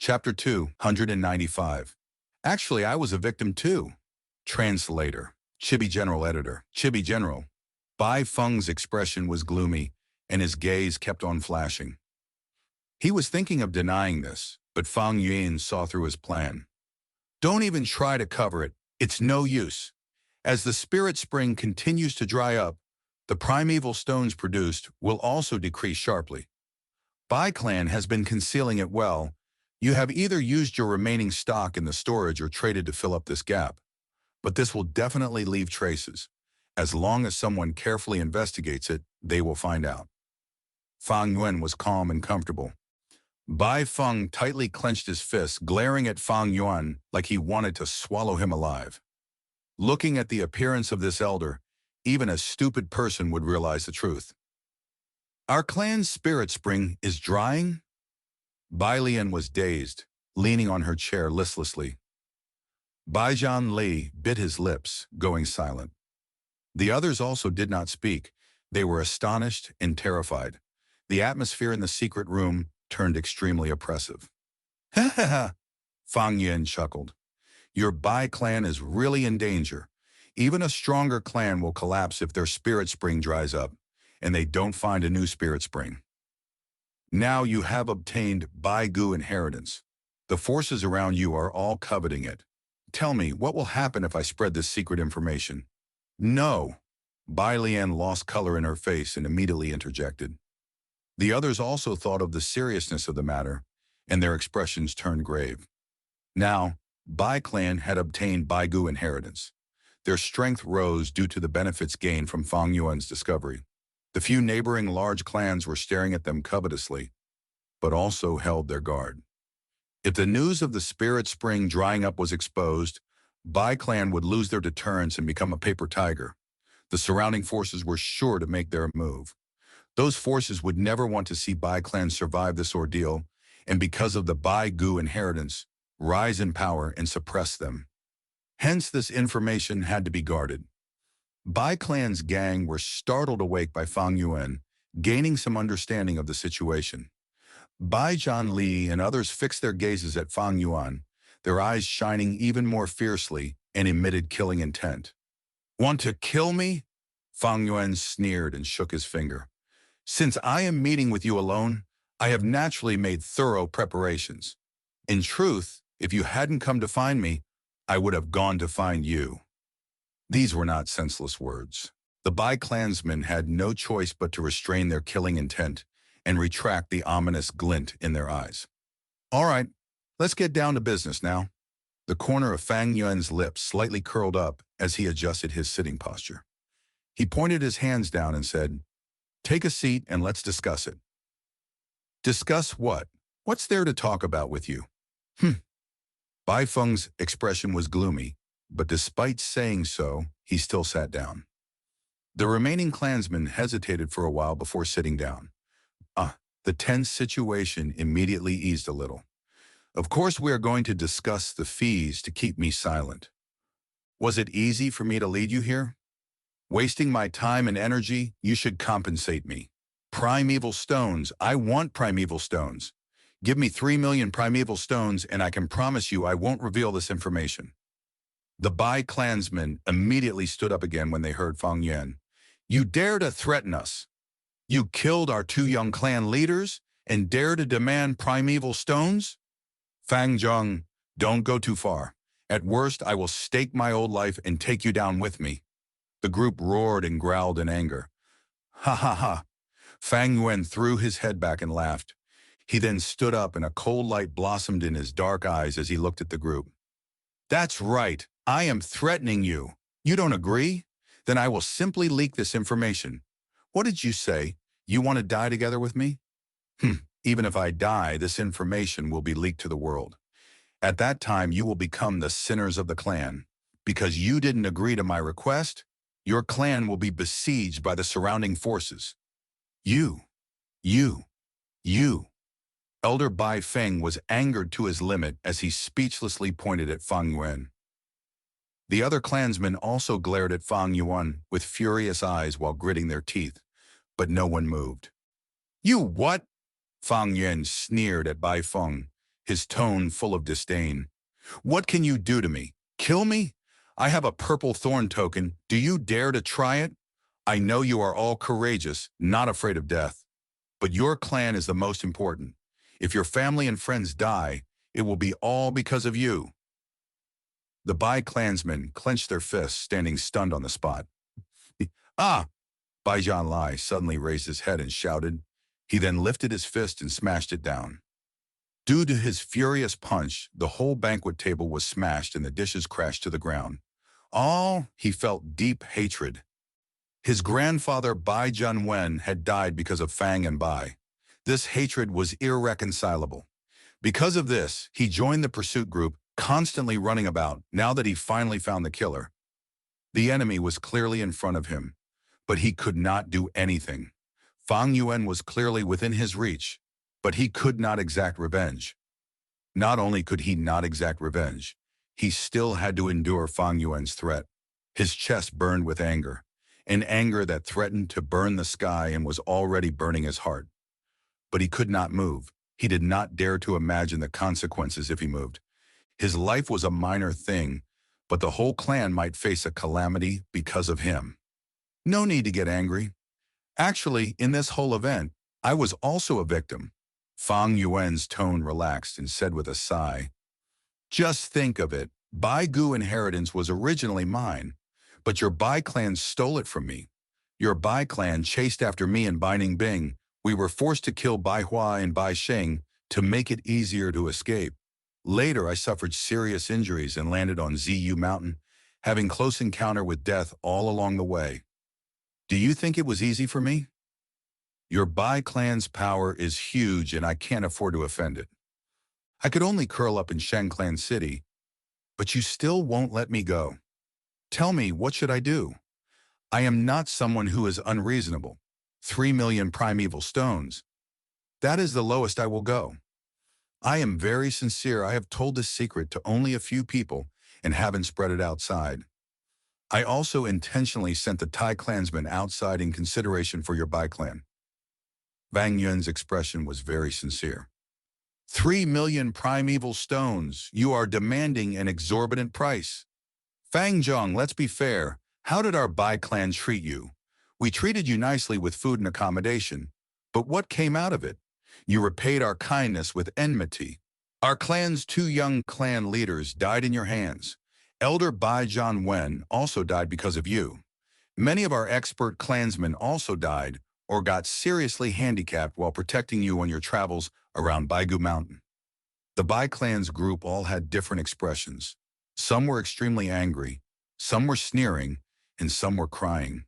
Chapter 295. Actually, I was a victim too. Translator. Chibi General Editor. Chibi General. Bai Feng's expression was gloomy, and his gaze kept on flashing. He was thinking of denying this, but Fang Yuan saw through his plan. Don't even try to cover it. It's no use. As the spirit spring continues to dry up, the primeval stones produced will also decrease sharply. Bai Clan has been concealing it well. You have either used your remaining stock in the storage or traded to fill up this gap. But this will definitely leave traces. As long as someone carefully investigates it, they will find out. Fang Yuan was calm and comfortable. Bai Feng tightly clenched his fists, glaring at Fang Yuan like he wanted to swallow him alive. Looking at the appearance of this elder, even a stupid person would realize the truth. Our clan's spirit spring is drying? Bai Lian was dazed, leaning on her chair listlessly. Bai Zhan Li bit his lips, going silent. The others also did not speak. They were astonished and terrified. The atmosphere in the secret room turned extremely oppressive. Ha ha ha! Fang Yuan chuckled. Your Bai clan is really in danger. Even a stronger clan will collapse if their spirit spring dries up, and they don't find a new spirit spring. Now you have obtained Bai Gu inheritance. The forces around you are all coveting it. Tell me, what will happen if I spread this secret information? No. Bai Lian lost color in her face and immediately interjected. The others also thought of the seriousness of the matter, and their expressions turned grave. Now, Bai Clan had obtained Bai Gu inheritance. Their strength rose due to the benefits gained from Fang Yuan's discovery. The few neighboring large clans were staring at them covetously, but also held their guard. If the news of the spirit spring drying up was exposed, Bai Clan would lose their deterrence and become a paper tiger. The surrounding forces were sure to make their move. Those forces would never want to see Bai Clan survive this ordeal, and because of the Bai Gu inheritance, rise in power and suppress them. Hence, this information had to be guarded. Bai Clan's gang were startled awake by Fang Yuan, gaining some understanding of the situation. Bai Zhan Li and others fixed their gazes at Fang Yuan, their eyes shining even more fiercely and emitted killing intent. Want to kill me? Fang Yuan sneered and shook his finger. Since I am meeting with you alone, I have naturally made thorough preparations. In truth, if you hadn't come to find me, I would have gone to find you. These were not senseless words. The Bai clansmen had no choice but to restrain their killing intent and retract the ominous glint in their eyes. All right, let's get down to business now. The corner of Fang Yuan's lips slightly curled up as he adjusted his sitting posture. He pointed his hands down and said, "Take a seat and let's discuss it." Discuss what? What's there to talk about with you? Bai Feng's expression was gloomy, but despite saying so, he still sat down. The remaining clansmen hesitated for a while before sitting down. The tense situation immediately eased a little. Of course, we are going to discuss the fees to keep me silent. Was it easy for me to lead you here? Wasting my time and energy, you should compensate me. Primeval stones, I want primeval stones. Give me 3 million primeval stones and I can promise you I won't reveal this information. The Bai clansmen immediately stood up again when they heard Fang Yuan. You dare to threaten us? You killed our 2 young clan leaders and dare to demand primeval stones? Fang Zheng, don't go too far. At worst, I will stake my old life and take you down with me. The group roared and growled in anger. Ha ha ha. Fang Yuan threw his head back and laughed. He then stood up and a cold light blossomed in his dark eyes as he looked at the group. That's right. I am threatening you. You don't agree? Then I will simply leak this information. What did you say? You want to die together with me? Even if I die, this information will be leaked to the world. At that time, you will become the sinners of the clan. Because you didn't agree to my request, your clan will be besieged by the surrounding forces. You. Elder Bai Feng was angered to his limit as he speechlessly pointed at Fang Yuan. The other clansmen also glared at Fang Yuan with furious eyes while gritting their teeth, but no one moved. You what? Fang Yuan sneered at Bai Feng, his tone full of disdain. "What can you do to me? Kill me? I have a purple thorn token. Do you dare to try it? I know you are all courageous, not afraid of death. But your clan is the most important. If your family and friends die, it will be all because of you." The Bai clansmen clenched their fists, standing stunned on the spot. "Ah!" Baijan Lai suddenly raised his head and shouted. He then lifted his fist and smashed it down. Due to his furious punch, the whole banquet table was smashed and the dishes crashed to the ground. He felt deep hatred. His grandfather Bai Junwen had died because of Fang and Bai. This hatred was irreconcilable. Because of this, he joined the pursuit group, constantly running about now that he finally found the killer. The enemy was clearly in front of him, but he could not do anything. Fang Yuan was clearly within his reach, but he could not exact revenge. Not only could he not exact revenge, he still had to endure Fang Yuan's threat. His chest burned with anger, an anger that threatened to burn the sky and was already burning his heart. But he could not move. He did not dare to imagine the consequences if he moved. His life was a minor thing, but the whole clan might face a calamity because of him. No need to get angry. Actually, in this whole event, I was also a victim. Fang Yuan's tone relaxed and said with a sigh, "Just think of it. Bai Gu inheritance was originally mine, but your Bai clan stole it from me. Your Bai clan chased after me and Bai Ningbing. We were forced to kill Bai Hua and Bai Sheng to make it easier to escape. Later, I suffered serious injuries and landed on Ziyu Mountain, having close encounter with death all along the way. Do you think it was easy for me? Your Bai clan's power is huge and I can't afford to offend it. I could only curl up in Shang Clan City, but you still won't let me go. Tell me, what should I do? I am not someone who is unreasonable. 3 million primeval stones. That is the lowest I will go. I am very sincere. I have told this secret to only a few people and haven't spread it outside. I also intentionally sent the Thai clansmen outside in consideration for your Bai clan." Wang Yun's expression was very sincere. 3 million primeval stones. You are demanding an exorbitant price. Fang Zhong, let's be fair. How did our Bai clan treat you? We treated you nicely with food and accommodation. But what came out of it? You repaid our kindness with enmity. Our clan's 2 young clan leaders died in your hands. Elder Bai Zhan Wen also died because of you. Many of our expert clansmen also died or got seriously handicapped while protecting you on your travels around Baigu Mountain. The Bai clan's group all had different expressions. Some were extremely angry, some were sneering, and some were crying.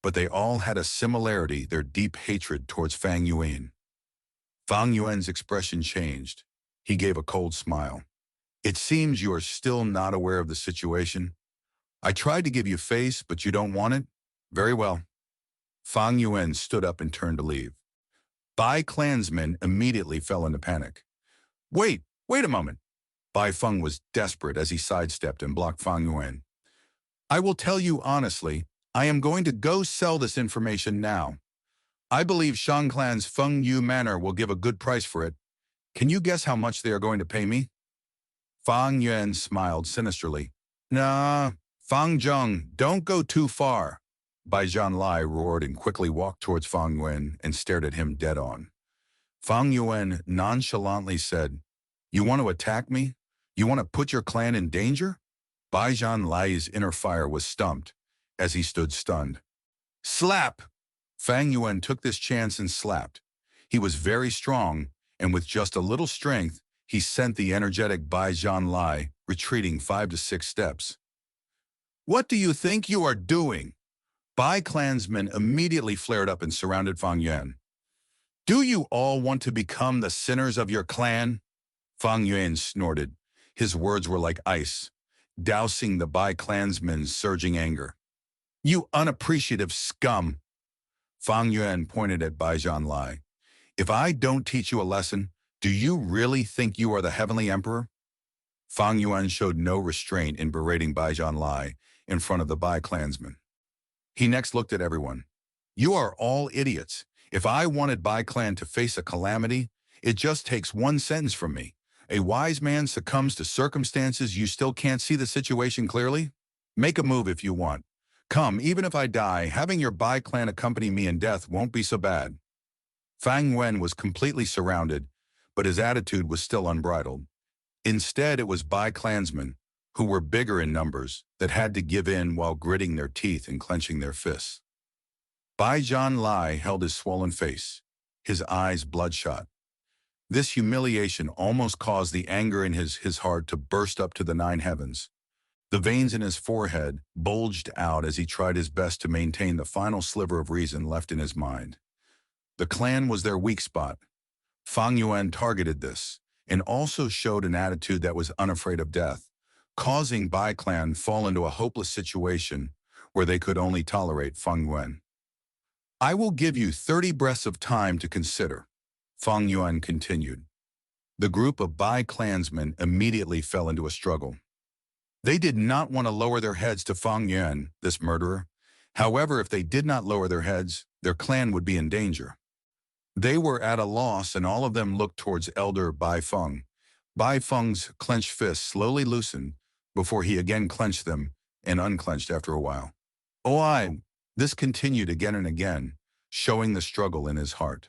But they all had a similarity, their deep hatred towards Fang Yuan. Fang Yuan's expression changed. He gave a cold smile. It seems you are still not aware of the situation. I tried to give you face, but you don't want it? Very well. Fang Yuan stood up and turned to leave. Bai clansmen immediately fell into panic. Wait a moment. Bai Feng was desperate as he sidestepped and blocked Fang Yuan. I will tell you honestly, I am going to go sell this information now. I believe Shang Clan's Feng Yu Manor will give a good price for it. Can you guess how much they are going to pay me? Fang Yuan smiled sinisterly. Nah, Fang Zheng, don't go too far. Bai Zhan Lai roared and quickly walked towards Fang Yuan and stared at him dead on. Fang Yuan nonchalantly said, You want to attack me? You want to put your clan in danger? Bai Zhan Lai's inner fire was stumped as he stood stunned. Slap! Fang Yuan took this chance and slapped. He was very strong, and with just a little strength, he sent the energetic Bai Zhan Lai retreating 5 to 6 steps. What do you think you are doing? Bai clansmen immediately flared up and surrounded Fang Yuan. Do you all want to become the sinners of your clan? Fang Yuan snorted. His words were like ice, dousing the Bai clansmen's surging anger. You unappreciative scum! Fang Yuan pointed at Bai Zhan Lai. If I don't teach you a lesson, do you really think you are the heavenly emperor? Fang Yuan showed no restraint in berating Bai Zhan Lai in front of the Bai clansmen. He next looked at everyone. You are all idiots. If I wanted Bai clan to face a calamity, it just takes one sentence from me. A wise man succumbs to circumstances you still can't see the situation clearly? Make a move if you want. Come, even if I die, having your Bai clan accompany me in death won't be so bad. Fang Yuan was completely surrounded, but his attitude was still unbridled. Instead, it was Bai clansmen, who were bigger in numbers, that had to give in while gritting their teeth and clenching their fists. Bai Zhan Lai held his swollen face, his eyes bloodshot. This humiliation almost caused the anger in his heart to burst up to the nine heavens. The veins in his forehead bulged out as he tried his best to maintain the final sliver of reason left in his mind. The clan was their weak spot. Fang Yuan targeted this, and also showed an attitude that was unafraid of death, causing Bai clan fall into a hopeless situation where they could only tolerate Fang Yuan. I will give you 30 breaths of time to consider, Fang Yuan continued. The group of Bai clansmen immediately fell into a struggle. They did not want to lower their heads to Fang Yuan, this murderer. However, if they did not lower their heads, their clan would be in danger. They were at a loss, and all of them looked towards Elder Bai Feng. Bai Feng's clenched fists slowly loosened before he again clenched them and unclenched after a while. Oh, this continued again and again, showing the struggle in his heart.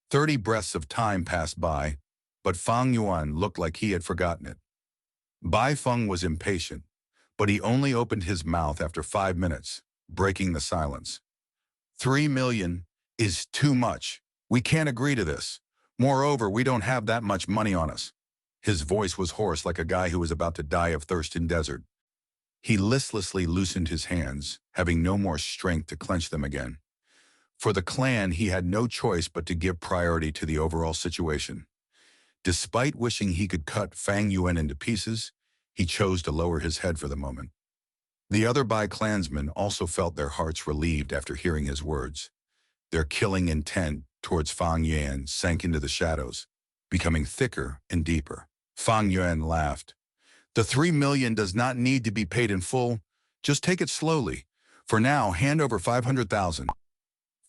30 breaths of time passed by, but Fang Yuan looked like he had forgotten it. Bai Feng was impatient, but he only opened his mouth after 5 minutes, breaking the silence. 3 million is too much. We can't agree to this. Moreover, we don't have that much money on us. His voice was hoarse like a guy who was about to die of thirst in desert. He listlessly loosened his hands, having no more strength to clench them again. For the clan, he had no choice but to give priority to the overall situation. Despite wishing he could cut Fang Yuan into pieces, he chose to lower his head for the moment. The other Bai clansmen also felt their hearts relieved after hearing his words. Their killing intent towards Fang Yuan sank into the shadows, becoming thicker and deeper. Fang Yuan laughed. The 3 million does not need to be paid in full. Just take it slowly. For now, hand over 500,000.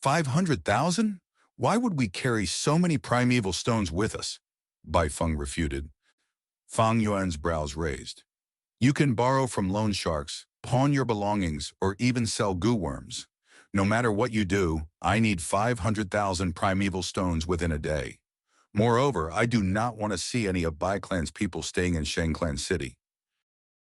500,000? Why would we carry so many primeval stones with us? Bai Feng refuted. Fang Yuan's brows raised. You can borrow from loan sharks, pawn your belongings, or even sell goo worms. No matter what you do, I need 500,000 primeval stones within a day. Moreover, I do not want to see any of Bai Clan's people staying in Shang Clan City.